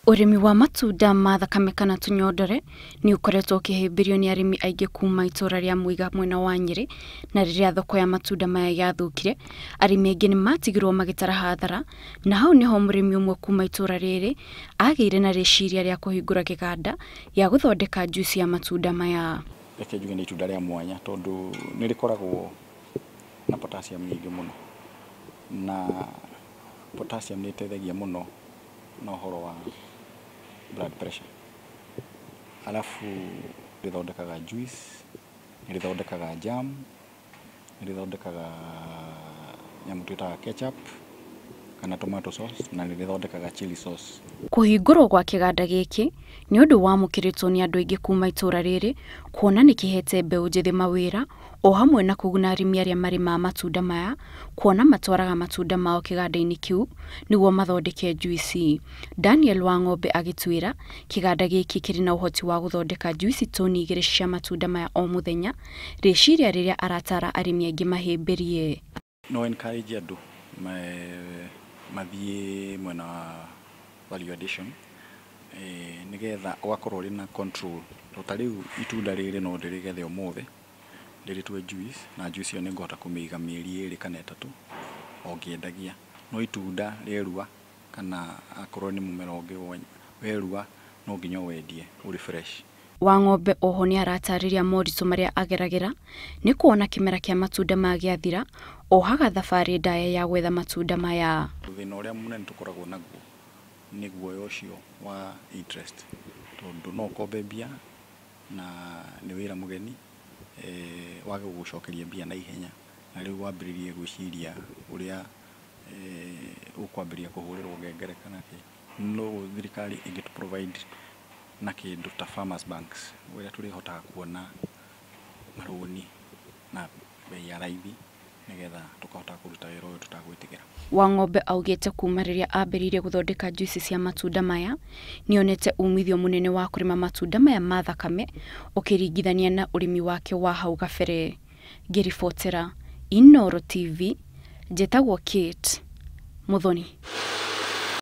Urimi wa matunda ma thakame kana tunyondore ni ukoretwo ukihimbirio ni arimi aingi kuma itura ria Muiga mwena wa Nyeri, na riria thoko ya matunda maya yathukire arimi aingi ni matigirwo magitara hathara, na hau niho murimi umwe kuma itura riri agiire na riciria ria kuhingura kiganda ya guthondeka juice ya matunda maya. Reke njuge ni itunda ria mwanya tondu ni rikoragwo na potassium nyingi muno, na potassium ni iteithagia muno na uhoro wa blood pressure. Alafu rithondekaga juice, rithondekaga jam, rithondekaga nyamu twitaga ketchup kana tomato sauce, na rithondekaga chili sauce. Kuhingurwo gwa kiganda giki ni undu wamukiritwo ni andu aingi kuma itura riri, kuona ni kihete mbeu njithi mawira ohamwe na kuguna arimi aria marima matunda maya, kuona matwaraga matunda mao kiganda-ini kiu niguo mathondeke juice. Daniel Wang'ombe agitwira kiganda giki kiri na uhoti wa guthondeka juice toni 2 cia matunda maya o muthenya, riciria riria aratara arimi aingi mahimbirie. No encourage andu mathie mwena value addition nigetha ugakorwo ri na control. Rotariu itunda riri no ndirigethe umuthi ndiritwe juice, na juice yo ni ngota kumiga mieri 2 kana 3 ongiendagia. No itunda rierua kana akorwo ni mumera ungi werua no nginya wendie uri fresh. Wang'ombe oho ni aratariria moritu maria ageragira ni kuona kimera kia matunda magiathira ohaga thabari ndaya ya gwetha matunda maya. Thina uria munene tukoragwo naguo niguo ucio wa interest, tondu no kombe mbia na ni wira mugeni wage gucokeria mbia na ihenya, na riu wambiririe gwiciria uria ukwambiria kuhurirwo ngengere kana no thirikari ingi to provide na kindu ta farmers banks uria turihotaga kuona maruni na bei ya raithi nigetha tukahota kuruta wira uyu tutagwitigira. Wang'ombe augite kuma riria ambiririe guthondeka juice cia matunda maya nionete umithio munene wa kurima matunda maya ma thakame ukiringithania na urimi wake wa hau gabere. Ngiribotera Inooro TV, njitagwo Kate Muthoni.